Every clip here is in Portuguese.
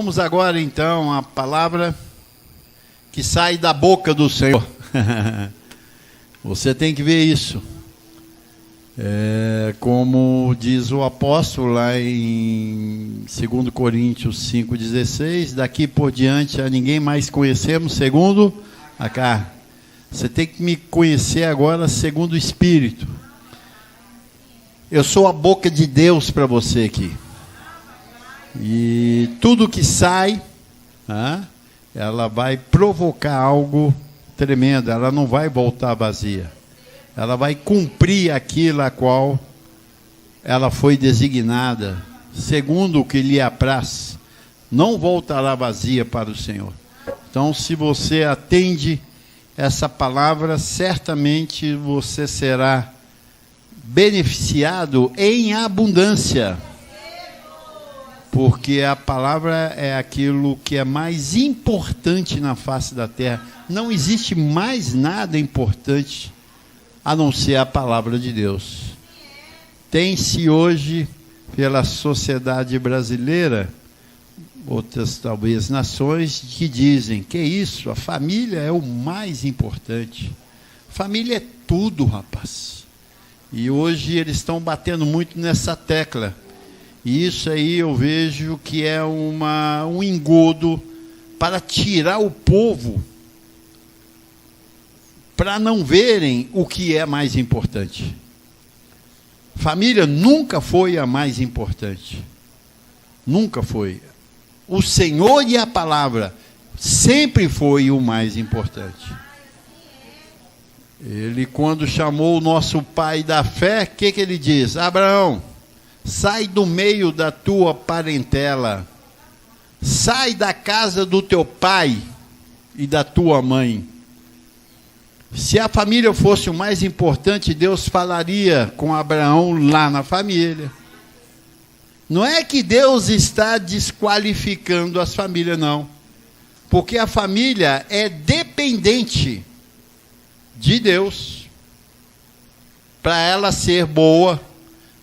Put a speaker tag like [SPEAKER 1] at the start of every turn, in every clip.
[SPEAKER 1] Vamos agora então à palavra que sai da boca do Senhor. Você tem que ver isso. Como diz o apóstolo lá em 2 Coríntios 5,16, daqui por diante a ninguém mais conhecemos segundo a carne. Você tem que me conhecer agora segundo o Espírito. Eu sou a boca de Deus para você aqui. E tudo que sai, ela vai provocar algo tremendo. Ela não vai voltar vazia. Ela vai cumprir aquilo a qual ela foi designada, segundo o que lhe apraz. Não voltará vazia para o Senhor. Então, se você atende essa palavra, certamente você será beneficiado em abundância. Porque a palavra é aquilo que é mais importante na face da terra. Não existe mais nada importante a não ser a palavra de Deus. Tem-se hoje, pela sociedade brasileira, outras talvez nações, que dizem que isso, a família é o mais importante. Família é tudo, rapaz. E hoje eles estão batendo muito nessa tecla. E isso aí eu vejo que é um engodo para tirar o povo, para não verem o que é mais importante. Família nunca foi a mais importante. Nunca foi. O Senhor e a palavra sempre foi o mais importante. Ele, quando chamou o nosso pai da fé, o que ele diz? Abraão, sai do meio da tua parentela, sai da casa do teu pai e da tua mãe. Se a família fosse o mais importante, Deus falaria com Abraão lá na família. Não é que Deus está desqualificando as famílias, não. Porque a família é dependente de Deus para ela ser boa.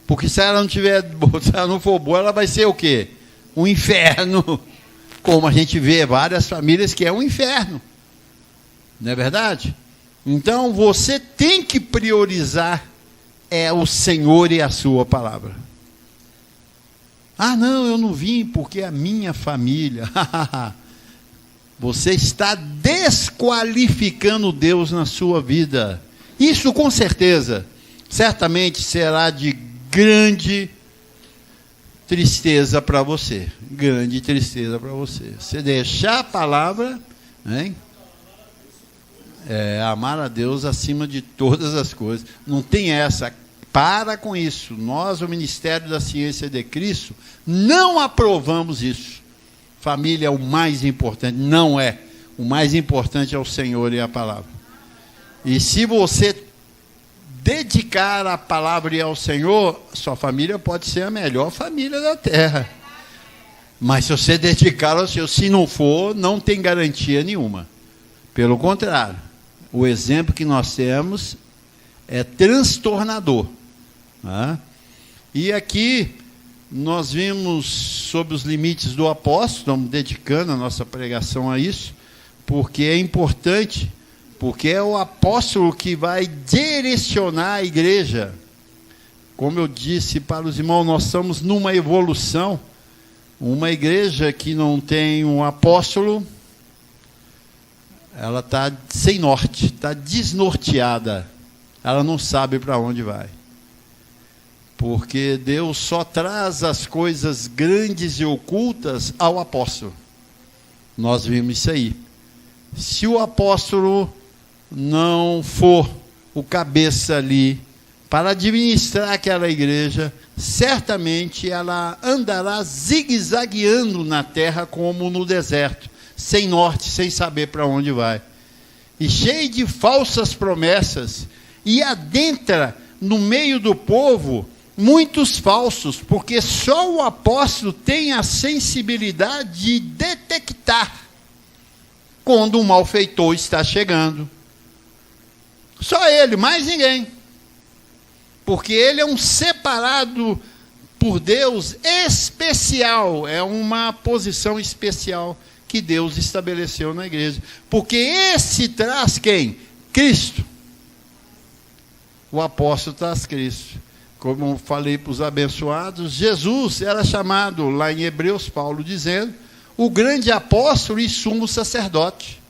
[SPEAKER 1] Porque se ela não for boa, ela vai ser o quê? Um inferno. Como a gente vê várias famílias que é um inferno. Não é verdade? Então, você tem que priorizar o Senhor e a sua palavra. Ah, não, eu não vim porque a minha família. Você está desqualificando Deus na sua vida. Isso, com certeza, certamente será de grande tristeza para você. Grande tristeza para você. Você deixar a palavra, hein? Amar a Deus acima de todas as coisas. Não tem essa. Para com isso. Nós, o Ministério da Ciência de Cristo, não aprovamos isso. Família é o mais importante. Não é. O mais importante é o Senhor e a palavra. E se você dedicar a palavra e ao Senhor, sua família pode ser a melhor família da terra. Mas se você dedicar ao Senhor, se não for, não tem garantia nenhuma. Pelo contrário, o exemplo que nós temos é transtornador. E aqui nós vimos sobre os limites do apóstolo, estamos dedicando a nossa pregação a isso, porque é importante, porque é o apóstolo que vai direcionar a igreja. Como eu disse para os irmãos, nós estamos numa evolução. Uma igreja que não tem um apóstolo, ela está sem norte, está desnorteada. Ela não sabe para onde vai. Porque Deus só traz as coisas grandes e ocultas ao apóstolo. Nós vimos isso aí. Se o apóstolo não for o cabeça ali para administrar aquela igreja, certamente ela andará zigue-zagueando na terra como no deserto, sem norte, sem saber para onde vai. E cheio de falsas promessas, e adentra no meio do povo muitos falsos, porque só o apóstolo tem a sensibilidade de detectar quando um malfeitor está chegando. Só ele, mais ninguém. Porque ele é um separado por Deus especial, é uma posição especial que Deus estabeleceu na igreja. Porque esse traz quem? Cristo. O apóstolo traz Cristo. Como falei para os abençoados, Jesus era chamado, lá em Hebreus, Paulo dizendo, o grande apóstolo e sumo sacerdote.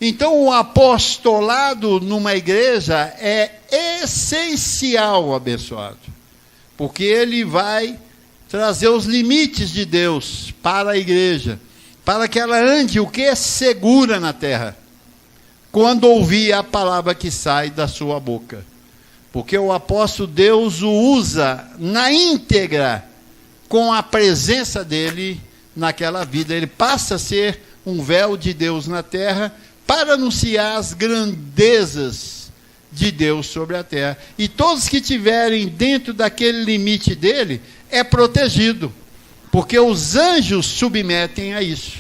[SPEAKER 1] Então, o apostolado numa igreja é essencial, abençoado, porque ele vai trazer os limites de Deus para a igreja, para que ela ande o que é segura na terra, quando ouvir a palavra que sai da sua boca. Porque o apóstolo, Deus o usa na íntegra, com a presença dele naquela vida. Ele passa a ser um véu de Deus na terra, para anunciar as grandezas de Deus sobre a terra. E todos que estiverem dentro daquele limite dele, é protegido. Porque os anjos submetem a isso.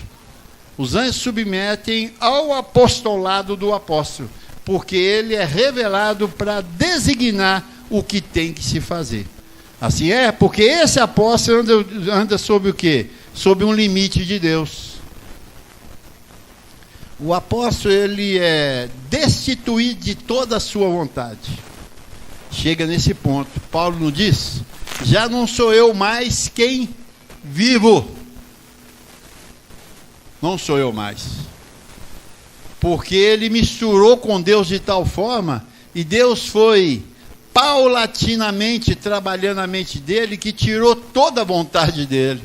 [SPEAKER 1] Os anjos submetem ao apostolado do apóstolo. Porque ele é revelado para designar o que tem que se fazer. Assim é, porque esse apóstolo anda sobre o quê? Sobre um limite de Deus. O apóstolo, ele é destituído de toda a sua vontade. Chega nesse ponto. Paulo nos diz, já não sou eu mais quem vivo. Não sou eu mais. Porque ele misturou com Deus de tal forma, e Deus foi paulatinamente trabalhando a mente dele, que tirou toda a vontade dele.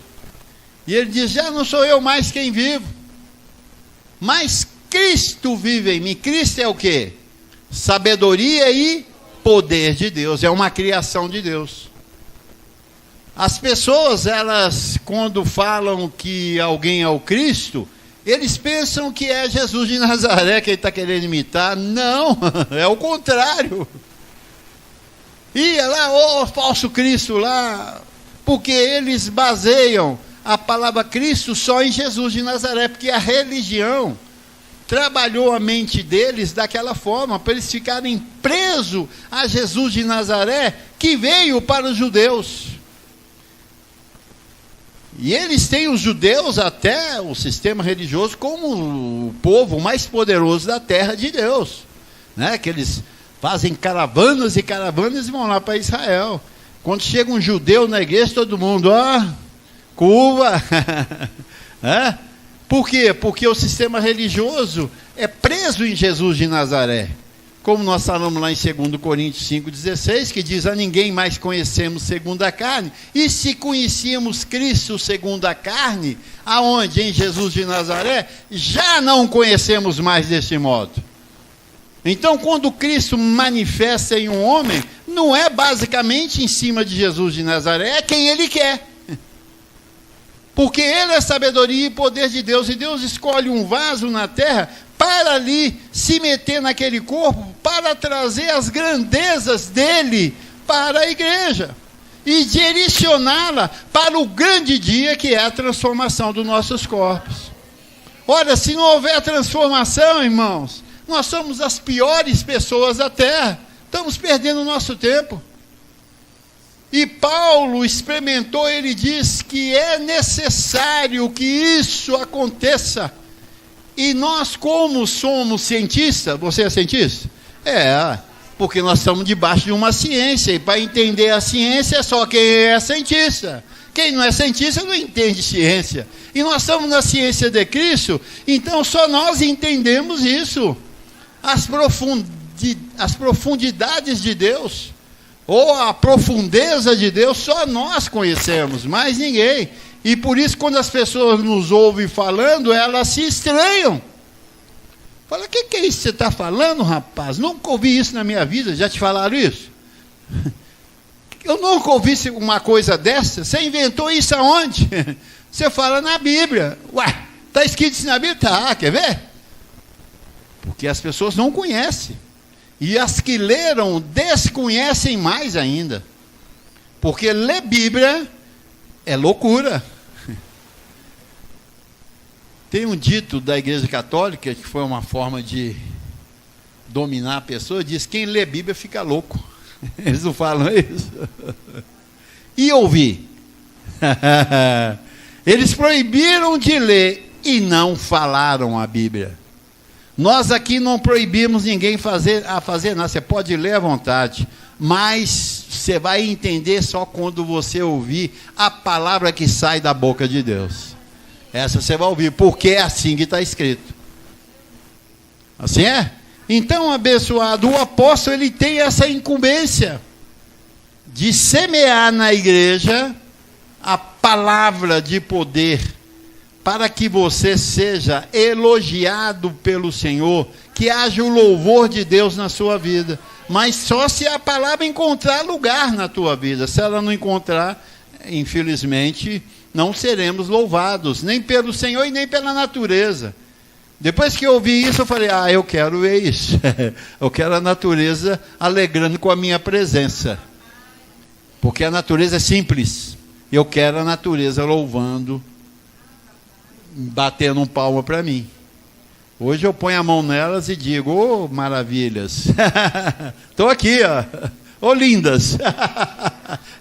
[SPEAKER 1] E ele diz, já não sou eu mais quem vivo, mas Cristo vive em mim. Cristo é o quê? Sabedoria e poder de Deus, é uma criação de Deus. As pessoas, elas, quando falam que alguém é o Cristo, eles pensam que é Jesus de Nazaré que ele está querendo imitar. Não, é o contrário. E lá, falso Cristo lá, porque eles baseiam a palavra Cristo só em Jesus de Nazaré, porque a religião trabalhou a mente deles daquela forma, para eles ficarem presos a Jesus de Nazaré, que veio para os judeus. E eles têm os judeus, até o sistema religioso, como o povo mais poderoso da terra de Deus, né? Que eles fazem caravanas e caravanas e vão lá para Israel. Quando chega um judeu na igreja, todo mundo, curva. Por quê? Porque o sistema religioso é preso em Jesus de Nazaré. Como nós falamos lá em 2 Coríntios 5,16, que diz, a ninguém mais conhecemos segundo a carne. E se conhecíamos Cristo segundo a carne, aonde? Em Jesus de Nazaré, já não conhecemos mais desse modo. Então, quando Cristo manifesta em um homem, não é basicamente em cima de Jesus de Nazaré, é quem ele quer. Porque ele é sabedoria e poder de Deus, e Deus escolhe um vaso na terra para ali se meter naquele corpo, para trazer as grandezas dele para a igreja e direcioná-la para o grande dia que é a transformação dos nossos corpos. Olha, se não houver transformação, irmãos, nós somos as piores pessoas da terra, estamos perdendo o nosso tempo. E Paulo experimentou, ele diz que é necessário que isso aconteça. E nós, como somos cientistas, você é cientista? Porque nós estamos debaixo de uma ciência, e para entender a ciência é só quem é cientista. Quem não é cientista não entende ciência. E nós estamos na ciência de Cristo, então só nós entendemos isso. As profundidades de Deus, ou a profundeza de Deus, só nós conhecemos, mais ninguém. E por isso, quando as pessoas nos ouvem falando, elas se estranham. Fala, o que é isso que você está falando, rapaz? Nunca ouvi isso na minha vida. Já te falaram isso? Eu nunca ouvi uma coisa dessa. Você inventou isso aonde? Você fala na Bíblia. Ué, está escrito isso na Bíblia? Tá, quer ver? Porque as pessoas não conhecem. E as que leram desconhecem mais ainda. Porque ler Bíblia é loucura. Tem um dito da Igreja Católica, que foi uma forma de dominar a pessoa, diz, quem lê Bíblia fica louco. Eles não falam isso? e ouvir. Eles proibiram de ler e não falaram a Bíblia. Nós aqui não proibimos ninguém a fazer nada. Você pode ler à vontade, mas você vai entender só quando você ouvir a palavra que sai da boca de Deus. Essa você vai ouvir, porque é assim que está escrito. Assim é? Então, abençoado, o apóstolo ele tem essa incumbência de semear na igreja a palavra de poder, para que você seja elogiado pelo Senhor, que haja o louvor de Deus na sua vida. Mas só se a palavra encontrar lugar na tua vida. Se ela não encontrar, infelizmente, não seremos louvados, nem pelo Senhor e nem pela natureza. Depois que eu ouvi isso, eu falei, eu quero ver isso. Eu quero a natureza alegrando com a minha presença. Porque a natureza é simples. Eu quero a natureza louvando, batendo um palmo para mim. Hoje eu ponho a mão nelas e digo, ô maravilhas. Estou aqui, ó. Ô lindas.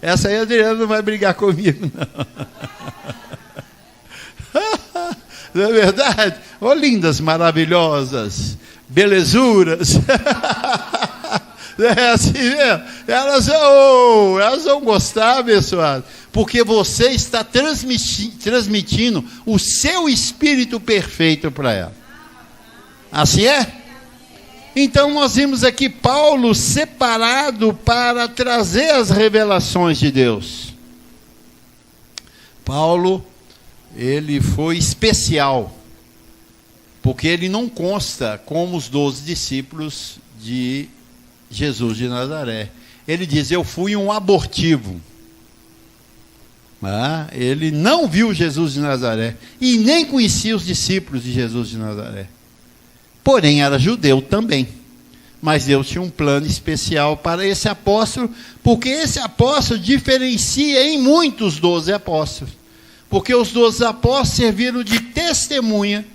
[SPEAKER 1] Essa aí a Adriana não vai brigar comigo, não. Não é verdade? Ô lindas, maravilhosas, belezuras. É assim mesmo. Elas vão gostar, abençoado, porque você está transmitindo o seu espírito perfeito para ela. Assim é? Então nós vimos aqui Paulo separado para trazer as revelações de Deus. Paulo, ele foi especial, porque ele não consta como os 12 discípulos de Jesus de Nazaré. Ele diz, eu fui um abortivo. Ele não viu Jesus de Nazaré e nem conhecia os discípulos de Jesus de Nazaré. Porém, era judeu também. Mas Deus tinha um plano especial para esse apóstolo, porque esse apóstolo diferencia em muito os 12 apóstolos. Porque os 12 apóstolos serviram de testemunha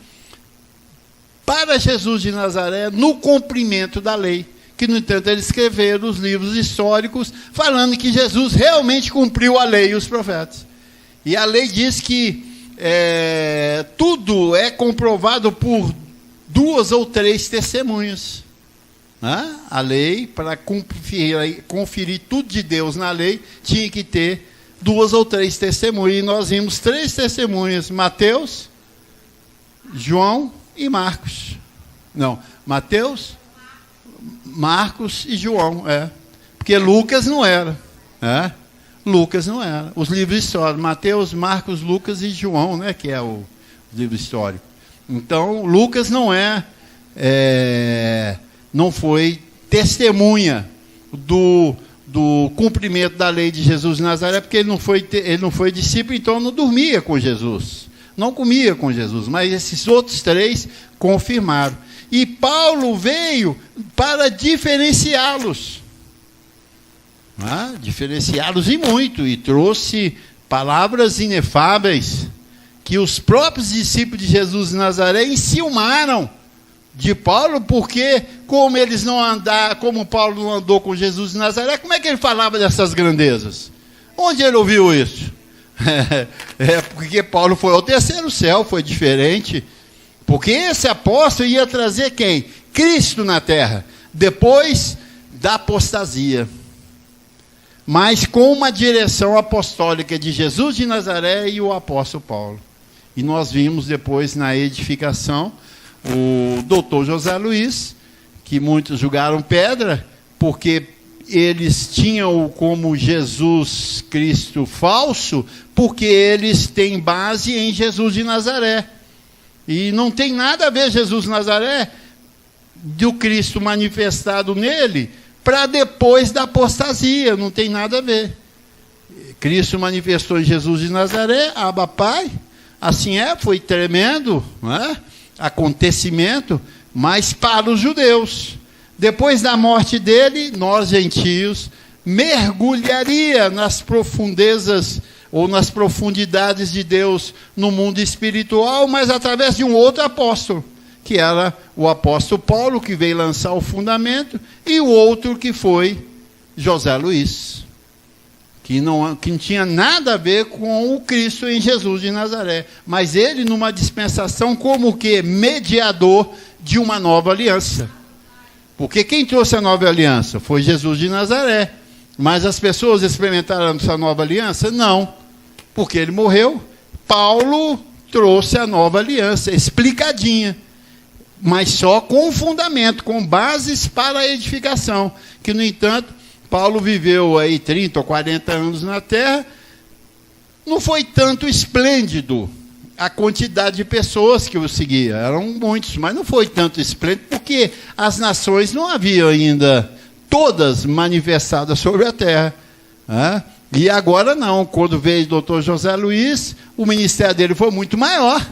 [SPEAKER 1] para Jesus de Nazaré no cumprimento da lei. Que, no entanto, eles escreveram os livros históricos falando que Jesus realmente cumpriu a lei e os profetas. E a lei diz que tudo é comprovado por 2 ou 3 testemunhas. A lei, para conferir tudo de Deus na lei, tinha que ter 2 ou 3 testemunhas. E nós vimos 3 testemunhas: Mateus, João e Marcos. Não, Mateus, Marcos e João, porque Lucas não era, Lucas não era. Os livros históricos, Mateus, Marcos, Lucas e João, que é o livro histórico. Então, Lucas não foi testemunha do cumprimento da lei de Jesus de Nazaré, porque ele não foi discípulo, então não dormia com Jesus, não comia com Jesus, mas esses outros 3 confirmaram. E Paulo veio para diferenciá-los. Diferenciá-los e muito. E trouxe palavras inefáveis que os próprios discípulos de Jesus de Nazaré enciumaram de Paulo, porque como Paulo não andou com Jesus de Nazaré, como é que ele falava dessas grandezas? Onde ele ouviu isso? Porque Paulo foi ao terceiro céu, foi diferente. Porque esse apóstolo ia trazer quem? Cristo na terra, depois da apostasia. Mas com uma direção apostólica de Jesus de Nazaré e o apóstolo Paulo. E nós vimos depois na edificação o doutor José Luiz, que muitos julgaram pedra, porque eles tinham como Jesus Cristo falso, porque eles têm base em Jesus de Nazaré. E não tem nada a ver Jesus de Nazaré, do Cristo manifestado nele, para depois da apostasia, não tem nada a ver. Cristo manifestou em Jesus de Nazaré, Abba Pai, assim foi tremendo, acontecimento, mas para os judeus. Depois da morte dele, nós gentios, mergulharia nas profundezas ou nas profundidades de Deus no mundo espiritual, mas através de um outro apóstolo, que era o apóstolo Paulo, que veio lançar o fundamento, e o outro que foi José Luiz, que não tinha nada a ver com o Cristo em Jesus de Nazaré, mas ele numa dispensação como que mediador de uma nova aliança. Porque quem trouxe a nova aliança foi Jesus de Nazaré. Mas as pessoas experimentaram essa nova aliança? Não, porque ele morreu. Paulo trouxe a nova aliança, explicadinha, mas só com fundamento, com bases para a edificação. Que, no entanto, Paulo viveu aí 30 ou 40 anos na terra, não foi tanto esplêndido a quantidade de pessoas que o seguiam, eram muitos, mas não foi tanto esplêndido, porque as nações não haviam ainda todas manifestadas sobre a terra. E agora não, quando veio o doutor José Luiz, o ministério dele foi muito maior.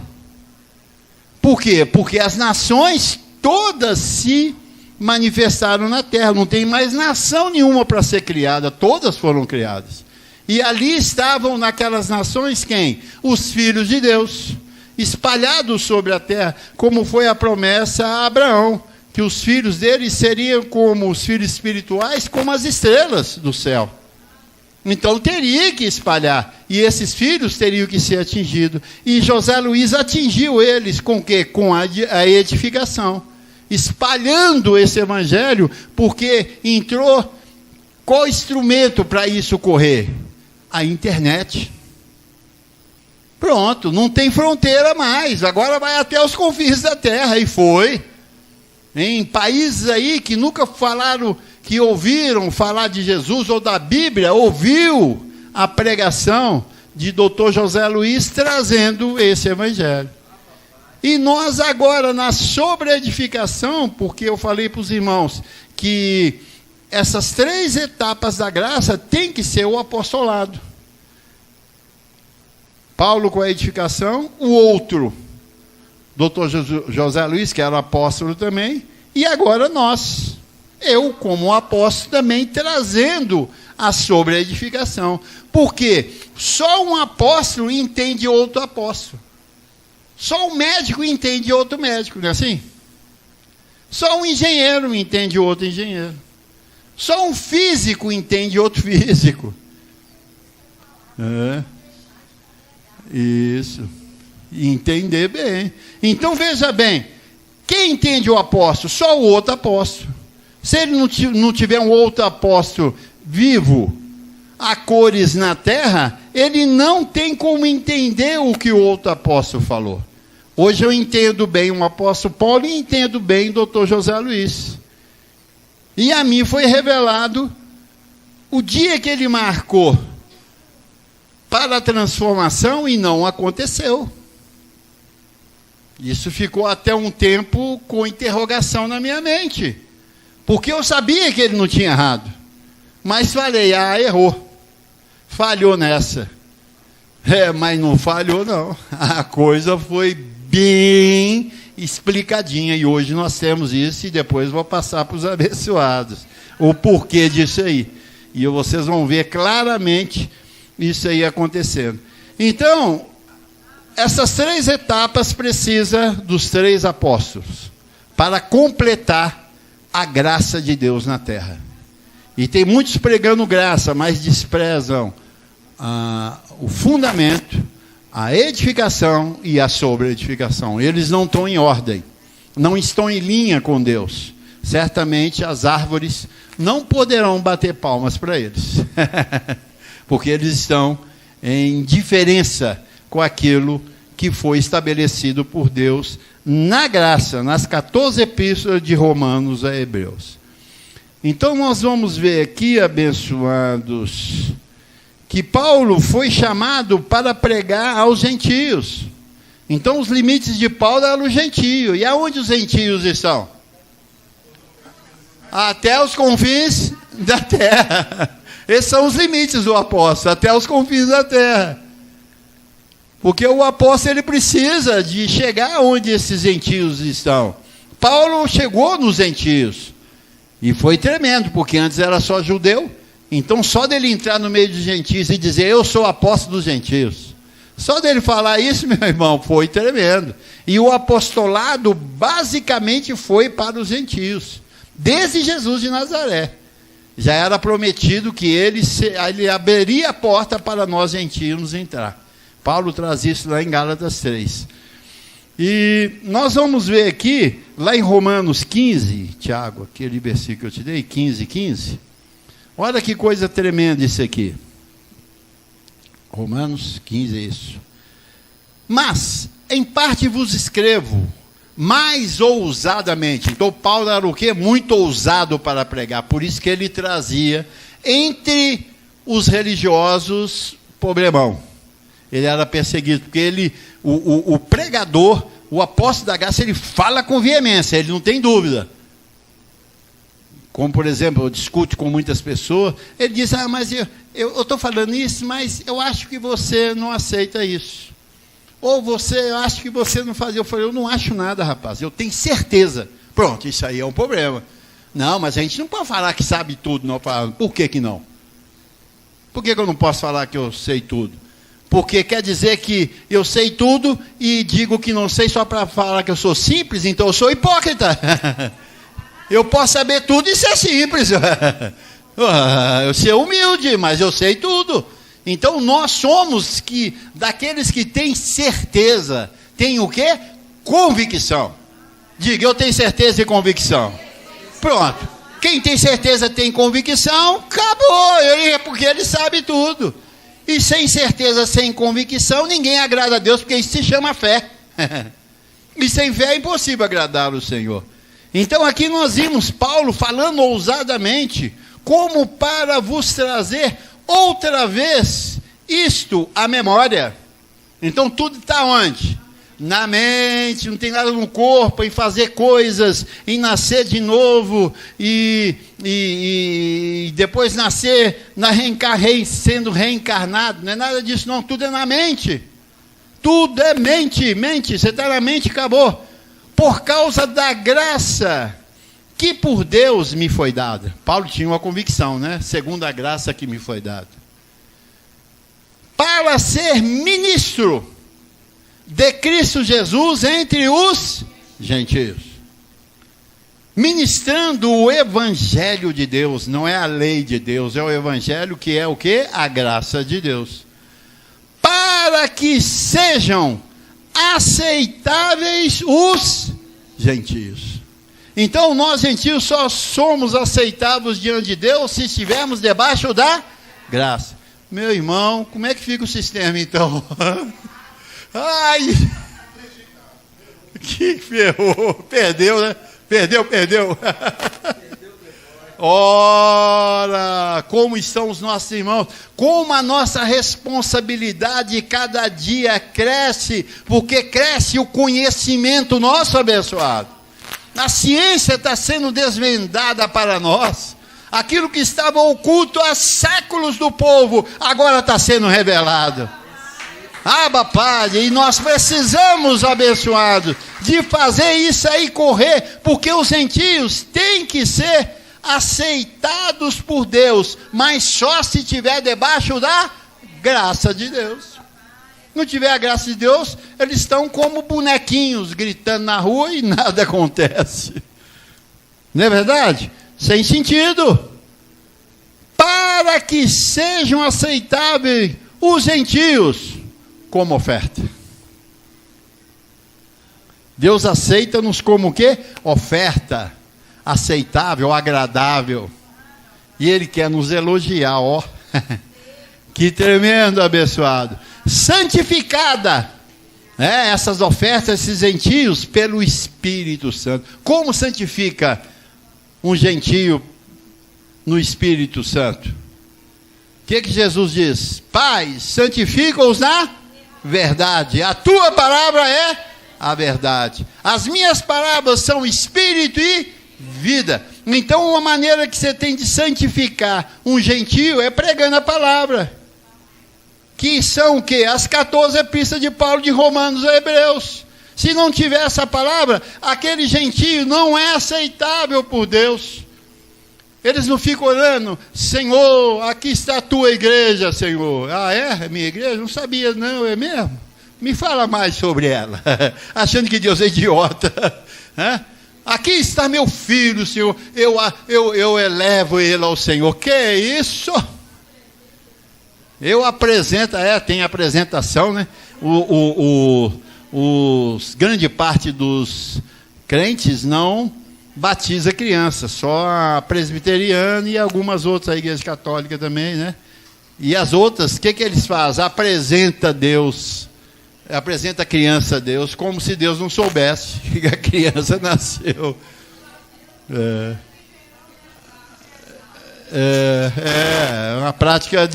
[SPEAKER 1] Por quê? Porque as nações todas se manifestaram na terra, não tem mais nação nenhuma para ser criada, todas foram criadas. E ali estavam naquelas nações quem? Os filhos de Deus, espalhados sobre a terra, como foi a promessa a Abraão, que os filhos dele seriam como os filhos espirituais, como as estrelas do céu. Então teria que espalhar, e esses filhos teriam que ser atingidos. E José Luiz atingiu eles com o quê? Com a edificação, espalhando esse evangelho, porque entrou qual instrumento para isso ocorrer? A internet. Pronto, não tem fronteira mais, agora vai até os confins da terra, e foi. Em países aí que nunca falaram, que ouviram falar de Jesus ou da Bíblia, ouviu a pregação de Dr. José Luiz trazendo esse evangelho. E nós agora, na sobreedificação, porque eu falei para os irmãos que essas 3 etapas da graça tem que ser o apostolado. Paulo com a edificação, o outro, doutor José Luiz, que era apóstolo também, e agora nós, eu como apóstolo também, trazendo a sobreedificação. Porque só um apóstolo entende outro apóstolo. Só um médico entende outro médico, não é assim? Só um engenheiro entende outro engenheiro. Só um físico entende outro físico. Isso. Entender bem. Então veja bem, quem entende o apóstolo? Só o outro apóstolo. Se ele não tiver um outro apóstolo vivo, a cores na terra, ele não tem como entender o que o outro apóstolo falou. Hoje eu entendo bem o apóstolo Paulo e entendo bem o doutor José Luiz. E a mim foi revelado o dia que ele marcou para a transformação e não aconteceu. Isso ficou até um tempo com interrogação na minha mente. Porque eu sabia que ele não tinha errado. Mas falei, errou. Falhou nessa. Mas não falhou não. A coisa foi bem explicadinha. E hoje nós temos isso e depois vou passar para os abençoados. O porquê disso aí. E vocês vão ver claramente isso aí acontecendo. Então, essas 3 etapas precisam dos 3 apóstolos para completar a graça de Deus na terra. E tem muitos pregando graça, mas desprezam o fundamento, a edificação e a sobreedificação. Eles não estão em ordem, não estão em linha com Deus. Certamente as árvores não poderão bater palmas para eles, porque eles estão em diferença com aquilo que foi estabelecido por Deus na graça, nas 14 epístolas de Romanos a Hebreus. Então nós vamos ver aqui, abençoados, que Paulo foi chamado para pregar aos gentios. Então os limites de Paulo eram os gentios. E aonde os gentios estão? Até os confins da terra. Esses são os limites do apóstolo, até os confins da terra. Porque o apóstolo ele precisa de chegar onde esses gentios estão. Paulo chegou nos gentios. E foi tremendo, porque antes era só judeu. Então só dele entrar no meio dos gentios e dizer, eu sou apóstolo dos gentios. Só dele falar isso, meu irmão, foi tremendo. E o apostolado basicamente foi para os gentios. Desde Jesus de Nazaré. Já era prometido que ele abriria a porta para nós gentios entrar. Paulo traz isso lá em Gálatas 3. E nós vamos ver aqui, lá em Romanos 15, Tiago, aquele versículo que eu te dei, 15. Olha que coisa tremenda isso aqui. Romanos 15, é isso. Mas, em parte vos escrevo, mais ousadamente. Então, Paulo era o quê? Muito ousado para pregar. Por isso que ele trazia, entre os religiosos, problemão. Ele era perseguido, porque o pregador, o apóstolo da graça, ele fala com veemência, ele não tem dúvida. Como, por exemplo, eu discuto com muitas pessoas, ele diz, mas eu estou falando isso, mas eu acho que você não aceita isso. Ou eu acho que você não faz. Eu falei, eu não acho nada, rapaz, eu tenho certeza. Pronto, isso aí é um problema. Não, mas a gente não pode falar que sabe tudo, não. Por que não? Por que eu não posso falar que eu sei tudo? Porque quer dizer que eu sei tudo e digo que não sei só para falar que eu sou simples, então eu sou hipócrita. Eu posso saber tudo e ser simples. Eu sou humilde, mas eu sei tudo. Então nós somos daqueles que têm certeza. Tem o quê? Convicção. Diga, eu tenho certeza e convicção. Pronto. Quem tem certeza tem convicção, acabou. Porque ele sabe tudo. E sem certeza, sem convicção, ninguém agrada a Deus, porque isso se chama fé. E sem fé é impossível agradar o Senhor. Então aqui nós vimos Paulo falando ousadamente, como para vos trazer outra vez isto à memória. Então tudo está onde? Na mente, não tem nada no corpo, em fazer coisas, em nascer de novo, e depois nascer, sendo reencarnado, não é nada disso não, tudo é na mente. Tudo é mente, você está na mente, acabou. Por causa da graça que por Deus me foi dada. Paulo tinha uma convicção, né? Segundo a graça que me foi dada. Para ser ministro de Cristo Jesus entre os gentios. Ministrando o evangelho de Deus, não é a lei de Deus, é o evangelho que é o quê? A graça de Deus. Para que sejam aceitáveis os gentios. Então nós gentios só somos aceitáveis diante de Deus se estivermos debaixo da graça. Meu irmão, como é que fica o sistema então? Ai, que ferrou, perdeu, né? Perdeu. Ora, como estão os nossos irmãos, como a nossa responsabilidade cada dia cresce, porque cresce o conhecimento nosso, abençoado. A ciência está sendo desvendada para nós. Aquilo que estava oculto há séculos do povo, agora está sendo revelado. Pai, e nós precisamos, abençoado, de fazer isso aí correr, porque os gentios têm que ser aceitados por Deus, mas só se estiver debaixo da graça de Deus. Não tiver a graça de Deus, eles estão como bonequinhos gritando na rua e nada acontece. Não é verdade? Sem sentido. Para que sejam aceitáveis os gentios como oferta. Deus aceita-nos como o quê? Oferta. Aceitável, agradável. E Ele quer nos elogiar, ó. Que tremendo, abençoado. Santificada. Essas ofertas, esses gentios, pelo Espírito Santo. Como santifica um gentio no Espírito Santo? O que Jesus diz? Pai, santifica-os na verdade. A tua palavra é a verdade. As minhas palavras são espírito e vida. Então, uma maneira que você tem de santificar um gentio é pregando a palavra. Que são o quê? As 14 epístolas de Paulo de Romanos a Hebreus. Se não tiver essa palavra, aquele gentio não é aceitável por Deus. Eles não ficam orando, Senhor, aqui está a tua igreja, Senhor. É minha igreja? Não sabia, não, é mesmo? Me fala mais sobre ela. Achando que Deus é idiota. Aqui está meu filho, Senhor, eu elevo ele ao Senhor. Que é isso? Eu apresento, tem apresentação, né? Grande parte dos crentes não batiza criança, só a presbiteriana e algumas outras, a igreja católica também, né? E as outras, o que eles fazem? Apresenta a criança a Deus, como se Deus não soubesse que a criança nasceu. Uma prática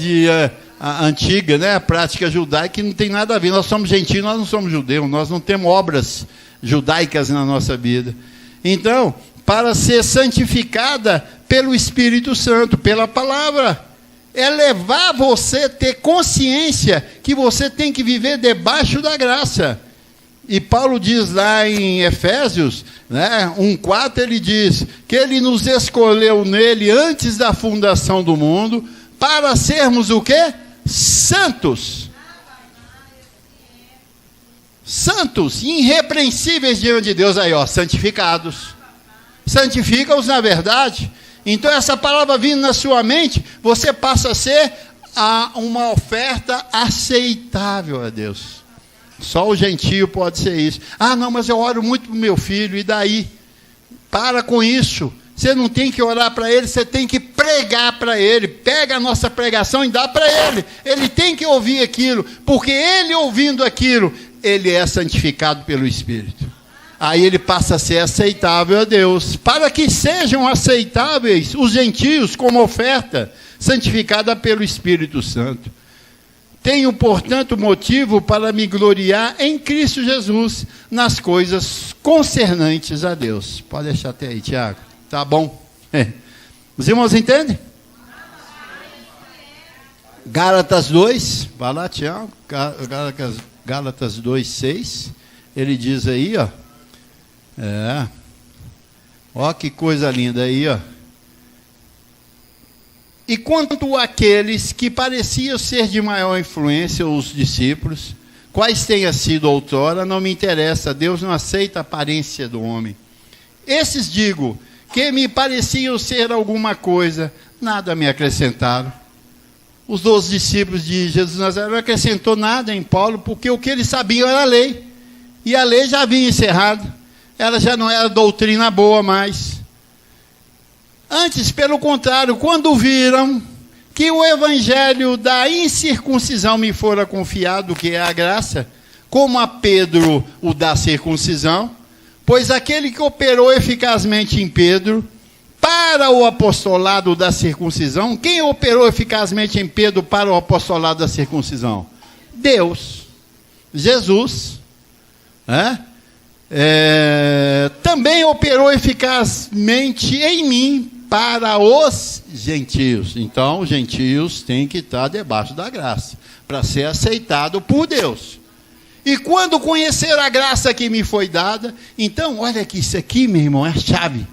[SPEAKER 1] antiga, né? A prática judaica que não tem nada a ver. Nós somos gentios, nós não somos judeus, nós não temos obras judaicas na nossa vida. Então, para ser santificada pelo Espírito Santo, pela palavra, é levar você a ter consciência que você tem que viver debaixo da graça. E Paulo diz lá em Efésios, né, 1:4, ele diz que ele nos escolheu nele antes da fundação do mundo para sermos o quê? Santos. Santos, irrepreensíveis diante de Deus. Aí, santificados. Santifica-os na verdade. Então, essa palavra vindo na sua mente, você passa a ser uma oferta aceitável a Deus. Só o gentio pode ser isso. Não, mas eu oro muito para o meu filho, e daí? Para com isso. Você não tem que orar para ele, você tem que pregar para ele. Pega a nossa pregação e dá para ele. Ele tem que ouvir aquilo, porque ele ouvindo aquilo, ele é santificado pelo Espírito. Aí ele passa a ser aceitável a Deus, para que sejam aceitáveis os gentios como oferta, santificada pelo Espírito Santo. Tenho, portanto, motivo para me gloriar em Cristo Jesus, nas coisas concernentes a Deus. Pode deixar até aí, Tiago. Tá bom? Os irmãos entendem? Gálatas 2, vai lá, Tiago. Gálatas 2:6. Ele diz aí, ó que coisa linda aí, ó. E quanto àqueles que pareciam ser de maior influência, os discípulos, quais tenha sido outrora, não me interessa, Deus não aceita a aparência do homem. Esses digo, que me pareciam ser alguma coisa, nada me acrescentaram. Os 12 discípulos de Jesus Nazaré não acrescentou nada em Paulo, porque o que eles sabiam era a lei. E a lei já havia encerrado. Ela já não era doutrina boa mais. Antes, pelo contrário, quando viram que o evangelho da incircuncisão me fora confiado, que é a graça, como a Pedro o da circuncisão, pois aquele que operou eficazmente em Pedro, para o apostolado da circuncisão, quem operou eficazmente em Pedro para o apostolado da circuncisão? Deus, Jesus, também operou eficazmente em mim para os gentios. Então, os gentios têm que estar debaixo da graça, para ser aceitado por Deus. E quando conhecer a graça que me foi dada, então, olha que isso aqui, meu irmão, é a chave.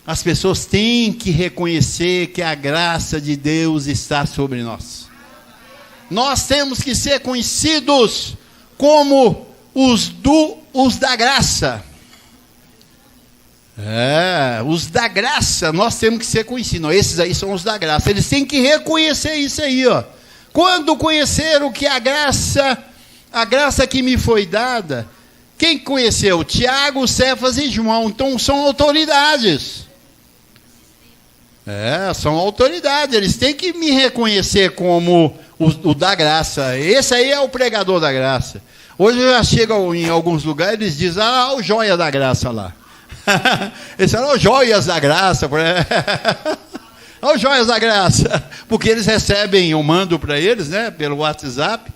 [SPEAKER 1] As pessoas têm que reconhecer que a graça de Deus está sobre nós. Nós temos que ser conhecidos como os da graça. Os da graça, nós temos que ser conhecidos. Não, esses aí são os da graça. Eles têm que reconhecer isso aí, ó. Quando conheceram que a graça que me foi dada, quem conheceu? Tiago, Cefas e João. Então são autoridades. São autoridades. Eles têm que me reconhecer como o da graça. Esse aí é o pregador da graça. Hoje eu já chego em alguns lugares, eles dizem, o joia da graça lá. Eles falam, joias da graça. Joias da graça. Porque eles recebem, eu mando para eles, né, pelo WhatsApp,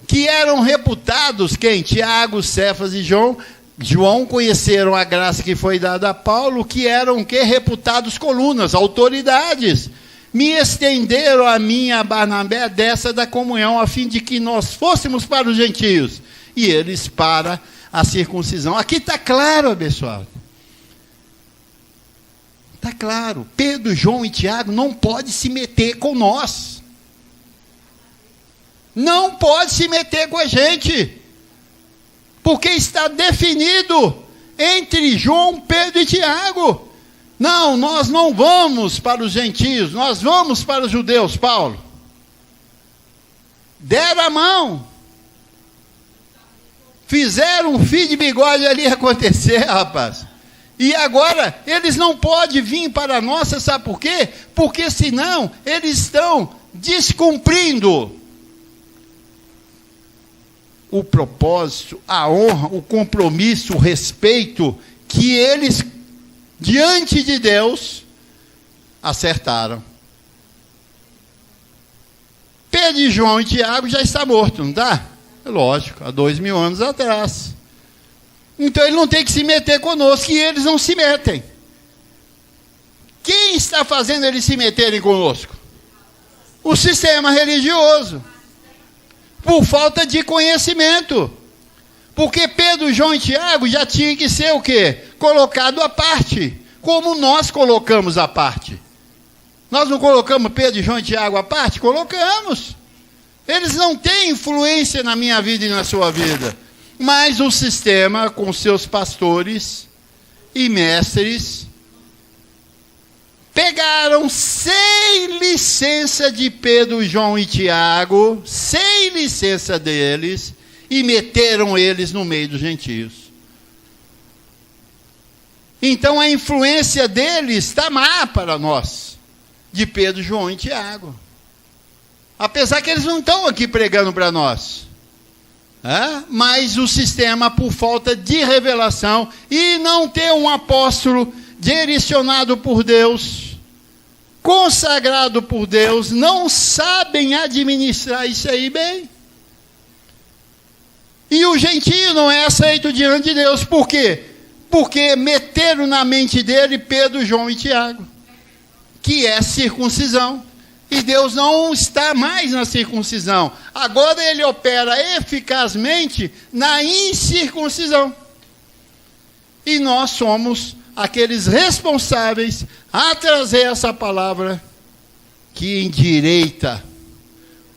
[SPEAKER 1] que eram reputados, quem? Tiago, Cefas e João conheceram a graça que foi dada a Paulo, que eram reputados colunas, autoridades. Me estenderam a mim, a Barnabé, dessa da comunhão, a fim de que nós fôssemos para os gentios, e eles para a circuncisão. Aqui está claro, abençoado. Está claro. Pedro, João e Tiago não podem se meter com nós. Não pode se meter com a gente. Porque está definido entre João, Pedro e Tiago. Não, nós não vamos para os gentios, nós vamos para os judeus, Paulo. Deram a mão. Fizeram um fio de bigode ali acontecer, rapaz. E agora, eles não podem vir para nós, sabe por quê? Porque senão, eles estão descumprindo o propósito, a honra, o compromisso, o respeito que eles, diante de Deus, acertaram. Pedro, João e Tiago já está morto, não está? Lógico, há 2000 anos atrás. Então ele não tem que se meter conosco, e eles não se metem. Quem está fazendo eles se meterem conosco? O sistema religioso. Por falta de conhecimento. Porque Pedro, João e Tiago já tinham que ser o quê? Colocado à parte. Como nós colocamos à parte. Nós não colocamos Pedro, João e Tiago à parte? Colocamos. Eles não têm influência na minha vida e na sua vida. Mas o sistema, com seus pastores e mestres, pegaram sem licença de Pedro, João e Tiago, sem licença deles, e meteram eles no meio dos gentios. Então a influência deles está má para nós, de Pedro, João e Tiago. Apesar que eles não estão aqui pregando para nós. Mas o sistema, por falta de revelação, e não ter um apóstolo direcionado por Deus, consagrado por Deus, não sabem administrar isso aí bem. E o gentio não é aceito diante de Deus. Por quê? Porque meteram na mente dele Pedro, João e Tiago, que é circuncisão. E Deus não está mais na circuncisão. Agora ele opera eficazmente na incircuncisão. E nós somos aqueles responsáveis a trazer essa palavra que endireita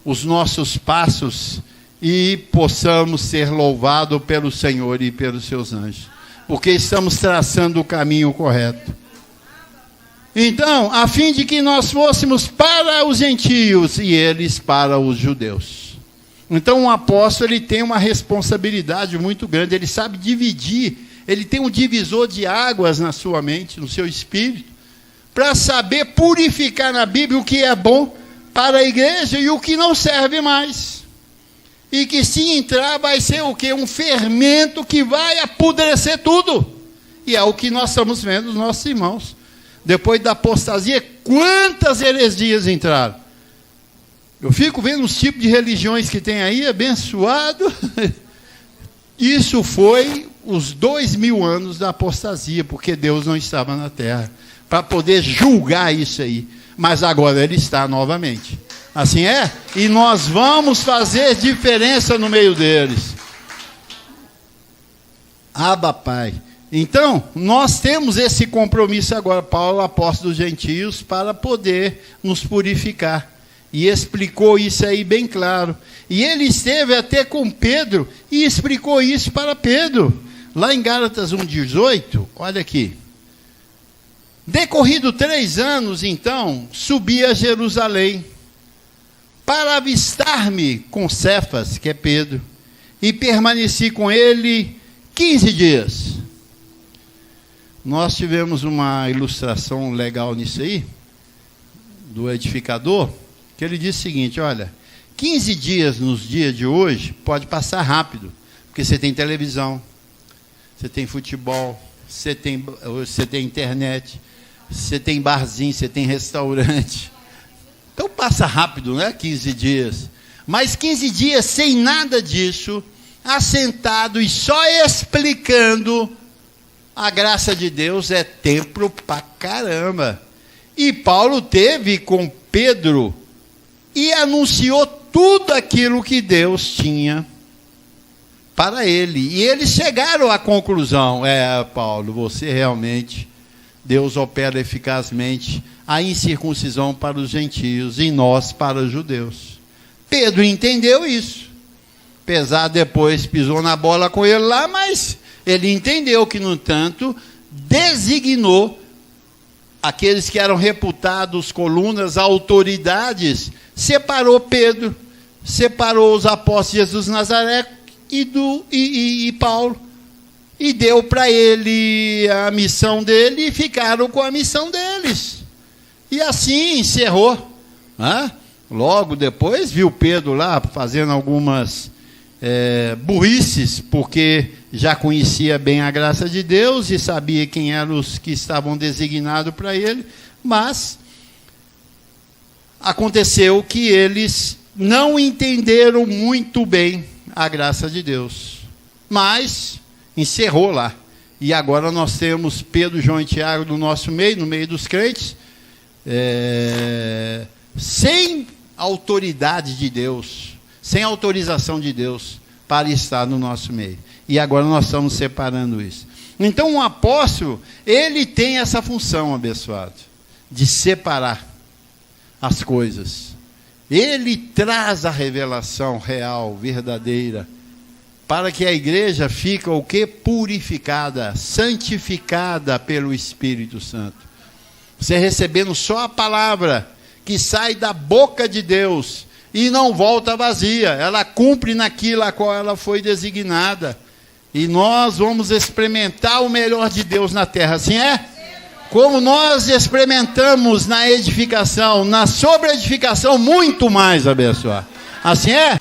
[SPEAKER 1] os nossos passos e possamos ser louvados pelo Senhor e pelos seus anjos. Porque estamos traçando o caminho correto. Então, a fim de que nós fôssemos para os gentios e eles para os judeus. Então, o apóstolo ele tem uma responsabilidade muito grande, ele sabe dividir, ele tem um divisor de águas na sua mente, no seu espírito, para saber purificar na Bíblia o que é bom para a igreja e o que não serve mais. E que se entrar vai ser o quê? Um fermento que vai apodrecer tudo. E é o que nós estamos vendo dos nossos irmãos. Depois da apostasia, quantas heresias entraram? Eu fico vendo os tipos de religiões que tem aí, abençoado. Isso foi os 2000 anos da apostasia, porque Deus não estava na terra, para poder julgar isso aí. Mas agora ele está novamente. Assim é? E nós vamos fazer diferença no meio deles. Abba, Pai. Então, nós temos esse compromisso agora, Paulo, apóstolo dos gentios, para poder nos purificar. E explicou isso aí bem claro. E ele esteve até com Pedro e explicou isso para Pedro. Lá em Gálatas 1,18, olha aqui. Decorrido 3 anos, então, subi a Jerusalém para avistar-me com Cefas, que é Pedro, e permaneci com ele 15 dias. Nós tivemos uma ilustração legal nisso aí, do edificador, que ele disse o seguinte, olha, 15 dias nos dias de hoje pode passar rápido, porque você tem televisão, você tem futebol, você tem internet, você tem barzinho, você tem restaurante. Então passa rápido, né? 15 dias. Mas 15 dias sem nada disso, assentado e só explicando a graça de Deus é tempo pra caramba. E Paulo teve com Pedro e anunciou tudo aquilo que Deus tinha para ele. E eles chegaram à conclusão, Paulo, você realmente, Deus opera eficazmente a incircuncisão para os gentios e nós para os judeus. Pedro entendeu isso. Apesar depois pisou na bola com ele lá, mas Ele entendeu que, no entanto, designou aqueles que eram reputados colunas, autoridades, separou Pedro, separou os apóstolos de Jesus de Nazaré e Paulo, e deu para ele a missão dele, e ficaram com a missão deles. E assim encerrou. Logo depois viu Pedro lá fazendo algumas burrices, porque já conhecia bem a graça de Deus e sabia quem eram os que estavam designados para ele, mas aconteceu que eles não entenderam muito bem a graça de Deus, mas encerrou lá. E agora nós temos Pedro, João e Tiago no nosso meio, no meio dos crentes, sem autoridade de Deus, sem autorização de Deus para estar no nosso meio. E agora nós estamos separando isso. Então um apóstolo, ele tem essa função, abençoado, de separar as coisas. Ele traz a revelação real, verdadeira, para que a igreja fique o quê? Purificada, santificada pelo Espírito Santo. Você recebendo só a palavra que sai da boca de Deus e não volta vazia, ela cumpre naquilo a qual ela foi designada. E nós vamos experimentar o melhor de Deus na terra, assim é? Como nós experimentamos na edificação, na sobre-edificação, muito mais, abençoar. Assim é?